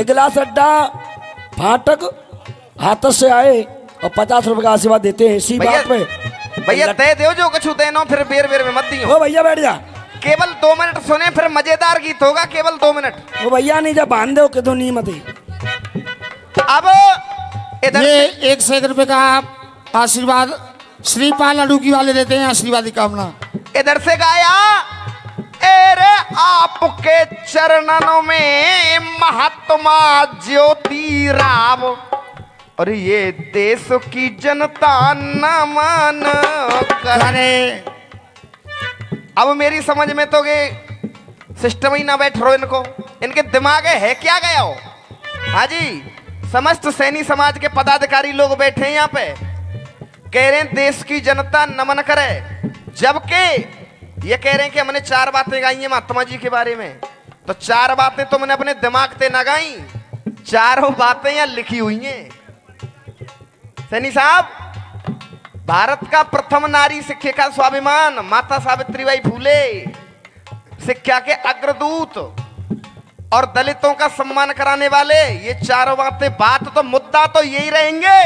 गिलास अड्डा फाटक हाथस से आए और 50 रुपए का आशीर्वाद देते हैं। इसी बात पे भैया तय दो जो कुछ देनो, फिर बेर बेर में मत दियो। ओ भैया बैठ जा। केवल 2 मिनट सुने, फिर मजेदार गीत होगा, केवल 2 मिनट। ओ भैया नहीं, जब बांध दो कि तो नहीं मत ही। अब इधर ये 1 रुपए का आशीर्वाद श्रीपाल अडुकी वाले देते हैं, आशीर्वाद की कामना। इधर से गाया, एरे आपके चरणों में महात्मा ज्योतिराव और ये देश की जनता नमन करे। अब मेरी समझ में तो ये सिस्टम ही ना बैठ रहो, इनके दिमाग है क्या गया हो। हाँ जी, समस्त सैनी समाज के पदाधिकारी लोग बैठे हैं यहाँ पे, कह रहे हैं देश की जनता नमन करे, जबकि ये कह रहे हैं कि हमने 4 बातें गाई हैं महात्मा जी के बारे में। तो 4 बातें तो मैंने अपने दिमाग से ना गाई, 4 बातें यहाँ लिखी हुई हैं। सैनी साहब, भारत का प्रथम नारी शिक्षा का स्वाभिमान माता सावित्रीबाई फूले, शिक्षा के अग्रदूत और दलितों का सम्मान कराने वाले, ये 4 बातें। बात तो मुद्दा तो यही रहेंगे,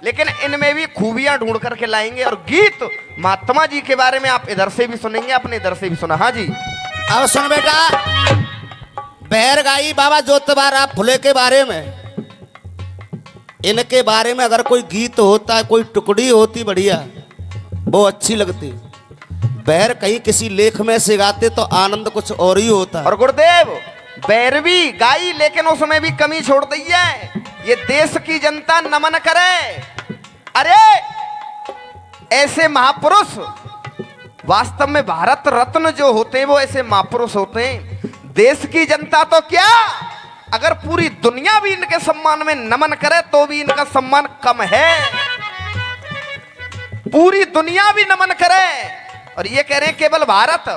लेकिन इनमें भी खूबियां ढूंढ करके लाएंगे। और गीत महात्मा जी के बारे में आप इधर से भी सुनेंगे, अपने इधर से भी सुना। हाँ जी, अब सुन बेटा, बहर गाई बाबा ज्योतिबा फुले के बारे में। इनके बारे में अगर कोई गीत होता है, कोई टुकड़ी होती बढ़िया, वो अच्छी लगती। बहर कहीं किसी लेख में से गाते तो आनंद कुछ और ही होता है। और गुरुदेव बैरवी गाई, लेकिन उसमें भी कमी छोड़ दी है, ये देश की जनता नमन करे। अरे ऐसे महापुरुष, वास्तव में भारत रत्न जो होते हैं वो ऐसे महापुरुष होते हैं। देश की जनता तो क्या, अगर पूरी दुनिया भी इनके सम्मान में नमन करे तो भी इनका सम्मान कम है। पूरी दुनिया भी नमन करे, और ये कह रहे हैं केवल भारत।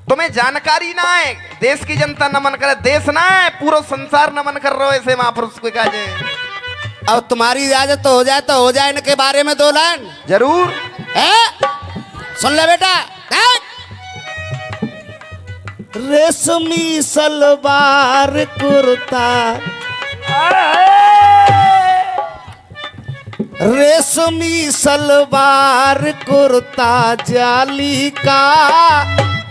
तुम्हें जानकारी ना है, देश की जनता नमन करे, देश ना है पूरा संसार नमन कर रहे हो ऐसे महापुरुष को। कहा जाए अब तुम्हारी इजाजत तो हो जाए इनके बारे में 2 लाइन जरूर है। सुन ले बेटा, रेशमी सलवार कुर्ता, रेशमी सलवार कुर्ता जाली का,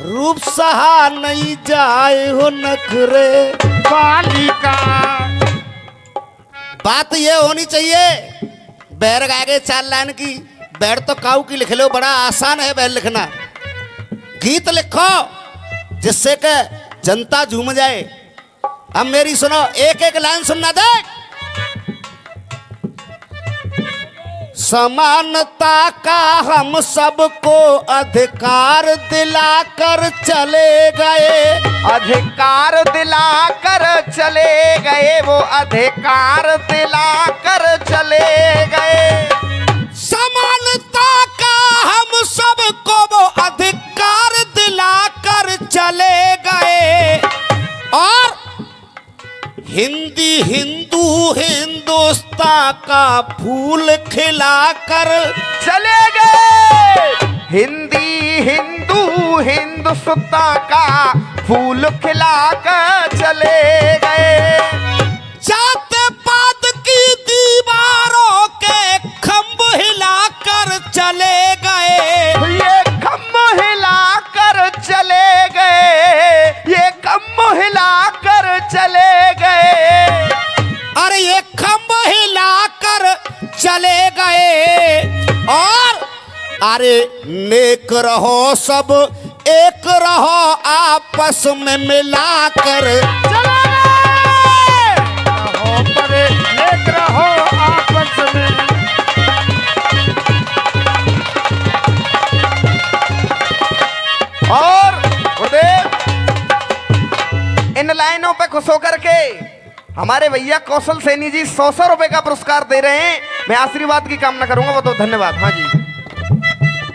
रूप सहा नहीं जाए हो नखरे बालिका। बात ये होनी चाहिए, बैर गा गए 4 लाइन की। बैर तो काऊ की लिख लो, बड़ा आसान है बैर लिखना। गीत लिखो जिससे कि जनता झूम जाए। अब मेरी सुनो, एक लाइन सुनना दे। समानता का हम सबको अधिकार दिलाकर चले गए, अधिकार दिलाकर चले गए, वो अधिकार दिलाकर चले गए। समानता का हम सबको वो अधिकार दिलाकर चले गए, और हिंदी हिंदू हिंदुस्तान का फूल खिलाकर चले गए। हिंदी हिंदू हिंदुस्तान का फूल खिलाकर चले गए। जाते पात की दीवारों के खंभ हिलाकर चले गए, ये खम्भ हिलाकर चले गए, ये खम्भ हिलाकर चले गए। अरे ये खंभ हिलाकर चले गए, और अरे नेक रहो सब एक रहो आपस में मिलाकर चले गए। रहो परे, एक रहो आपस में। और गुरुदेव इन लाइनों पे खुश होकर के हमारे भैया कौशल सैनी जी 100 रुपए का पुरस्कार दे रहे हैं। मैं आशीर्वाद की कामना करूंगा, वो तो धन्यवाद। हाँ जी,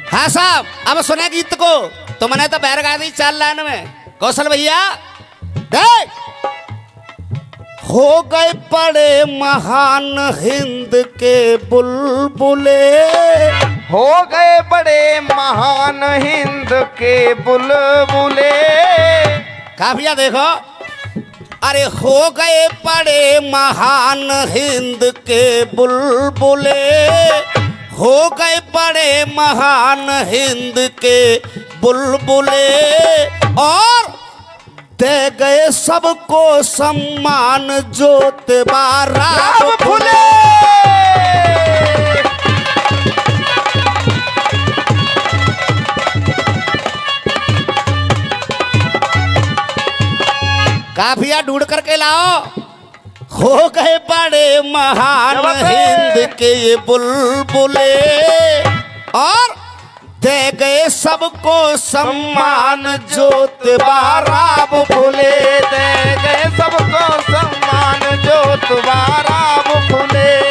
हाँ साहब, अब सुने गीत को। तुमने तो बैर गा दी 4 लाइन में। कौशल भैया देख, हो गए बड़े महान हिंद के बुलबुले, हो गए बड़े महान हिंद के बुलबुले। काफिया देखो, अरे हो गए बड़े महान हिंद के बुलबुले, हो गए बड़े महान हिंद के बुलबुले, और दे गए सबको सम्मान ज्योतिबा फुले। काफिया ढूंढ करके लाओ। हो गए बड़े महान हिंद के ये बुलबुले, और दे गए सबको सम्मान ज्योतिबा फुले, दे गए सबको सम्मान ज्योतिबा फुले।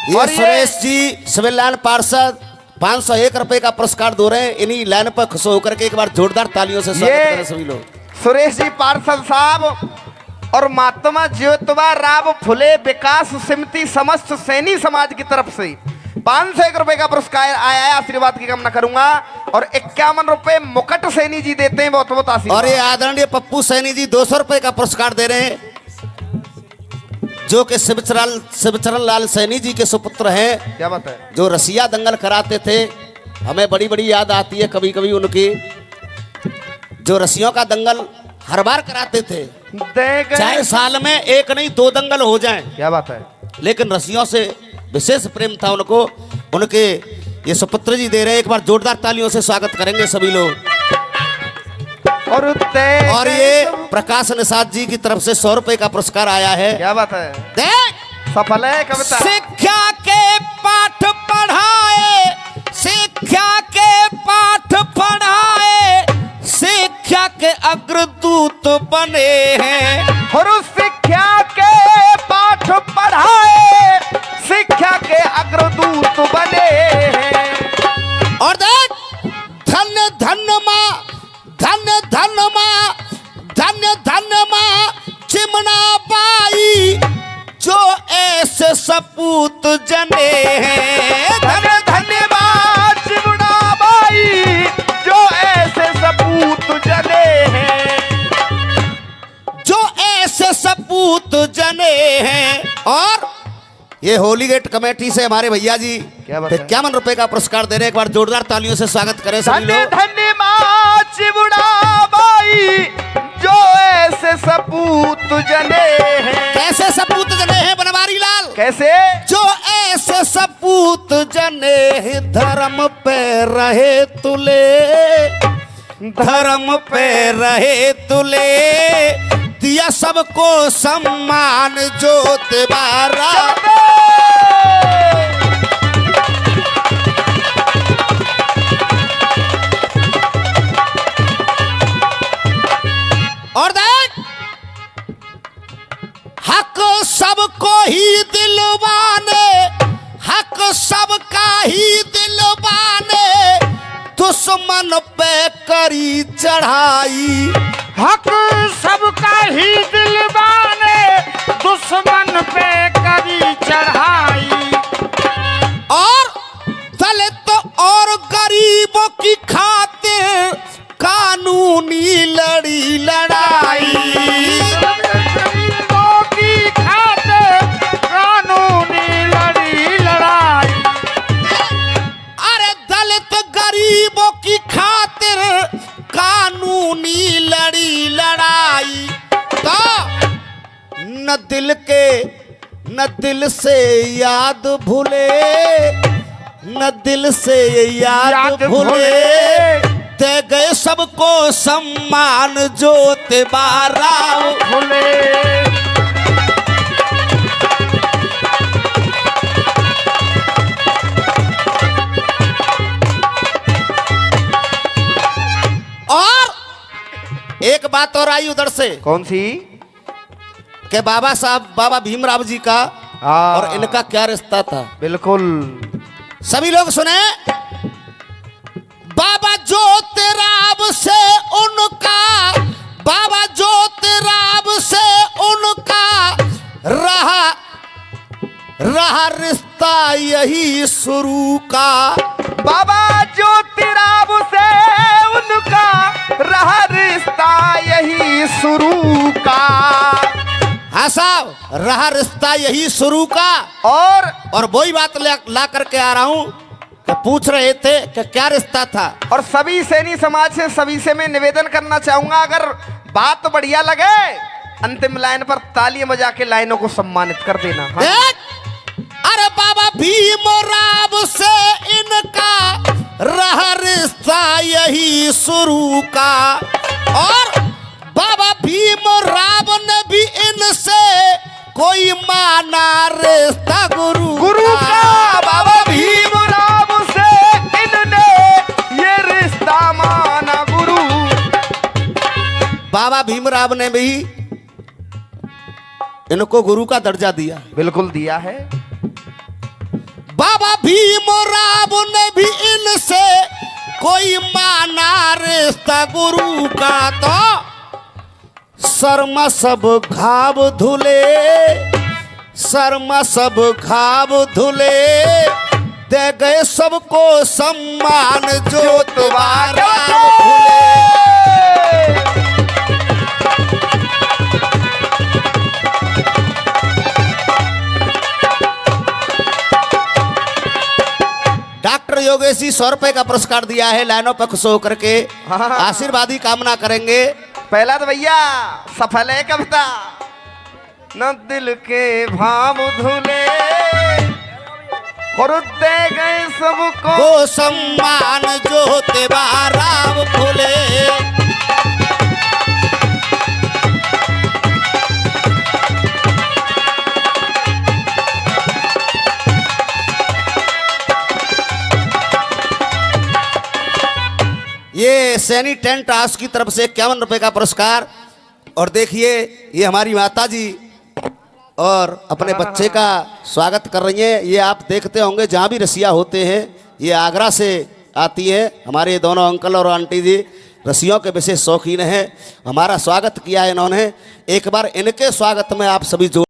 ये और ये- सुरेश जी सिविल लाइन पार्षद 501 रुपए का पुरस्कार दो रहे हैं। इन्हीं लाइन पर खुश होकर के एक बार जोरदार तालियों से स्वागत करें सभी लोग। सुरेश जी पार्षद साहब और महात्मा ज्योतिबा फुले विकास समिति समस्त सैनी समाज की तरफ से 501 रुपए का पुरस्कार आया है। आशीर्वाद की कामना करूंगा। और 51 रुपए मुकट सैनी जी देते हैं, बहुत बहुत आशीर्वाद। और ये आदरणीय पप्पू सैनी जी 200 रुपए का पुरस्कार दे रहे हैं, जो कि शिवचरण लाल सैनी जी के सुपुत्र हैं, क्या बात है। जो रसिया दंगल कराते थे। हमें बड़ी बड़ी याद आती है कभी कभी उनकी, जो रसियों का दंगल हर बार कराते थे, दे गए- चाहे साल में एक नहीं 2 दंगल हो जाएं, क्या बात है। लेकिन रसियों से विशेष प्रेम था उनको। उनके ये सुपुत्र जी दे रहे हैं, एक बार जोरदार तालियों से स्वागत करेंगे सभी लोग। और ये प्रकाश निषाद जी की तरफ से 100 रुपए का पुरस्कार आया है। क्या बात है। देख सफल है कविता। शिक्षा के पाठ पढ़ाए, शिक्षा के पाठ पढ़ाए, शिक्षा के अग्रदूत बने हैं। और उस शिक्षा के पाठ पढ़ाए, शिक्षा के अग्रदूत बने हैं। और देख धन्य धन्य माँ, धन्य धन्य माँ, धन्य धन्य माँ चिमना बाई, जो ऐसे सपूत जने हैं। धन्य धन्य माँ चिमना बाई, जो ऐसे सपूत जने हैं। जो ऐसे सपूत जने हैं। और ये होली गेट कमेटी से हमारे भैया जी क्या बात है। 51 रुपए का पुरस्कार दे रहे हैं। एक बार जोरदार तालियों से स्वागत करें सभी धन्य लोग। धन्य माँ चिमना बाई, जो ऐसे सपूत जने हैं। कैसे सपूत जने हैं बनवारी लाल? कैसे? जो ऐसे सपूत जने हैं, धर्म पे रहे तुले, धर्म पे रहे तुले, दिया सबको सम्मान ज्योतिबा। और देख हक सबको ही दिलवाने, हक सबका ही दिलवाने, दुश्मन पे करी चढ़ाई। हक सबका ही दिलवाने, दुश्मन पे करी चढ़ाई। और दलित और गरीबों की खातिर कानूनी लड़ी लड़ाई। गरीबों की खातिर कानूनी लड़ी लड़ाई। अरे दलित गरीबों की खातिर कानूनी लड़ी लड़ाई। तो न दिल से याद भूले, न दिल से याद भूले, दे गए सबको सम्मान ज्योतिबा फुले। और एक बात और आई उधर से कौन सी? कि बाबा साहब, बाबा भीमराव जी का और इनका क्या रिश्ता था। बिल्कुल। सभी लोग सुने। बाबा ज्योतिराव से उनका, बाबा ज्योतिराव से उनका रहा रिश्ता यही शुरू का। बाबा जो शुरू का। हाँ साहब, रहा रिश्ता यही शुरू का। और वही बात ला करके आ रहा हूं कि पूछ रहे थे कि क्या रिश्ता था। और सभी सैनी समाज से सभी से मैं निवेदन करना चाहूंगा, अगर बात बढ़िया लगे अंतिम लाइन पर ताली बजा के लाइनों को सम्मानित कर देना। हाँ। अरे बाबा भीमराव से इनका रहा रिश्ता यही शुरू का, और बाबा भीमराव ने भी इनसे कोई माना रिश्ता गुरु का। बाबा भीमराव से इनने ये रिश्ता माना गुरु। बाबा भीमराव ने भी इनको गुरु का दर्जा दिया। बिल्कुल दिया है। बाबा भीमराव ने भी इनसे कोई माना रिश्ता गुरु का, तो शर्मा सब घाव धुले, शर्मा सब घाव धुले, दे गए सबको सम्मान जो तुम्हारा भूले। डॉक्टर योगेश जी 100 रुपए का पुरस्कार दिया है। लाइनों पर खुश होकर के आशीर्वादी कामना करेंगे। पहला तो भैया सफल है कविता। न दिल के भाव धुले और दे गए सबको वो सम्मान जो तेवारा भूले। ये सैनी टेंट हाउस की तरफ से 51 रुपए का पुरस्कार। और देखिए ये हमारी माता जी और अपने बच्चे का स्वागत कर रही हैं। ये आप देखते होंगे जहाँ भी रसिया होते हैं, ये आगरा से आती हैं। हमारे दोनों अंकल और आंटी जी रसियों के विशेष शौकीन हैं। हमारा स्वागत किया है इन्होंने। एक बार इनके स्वागत में आप सभी जोड़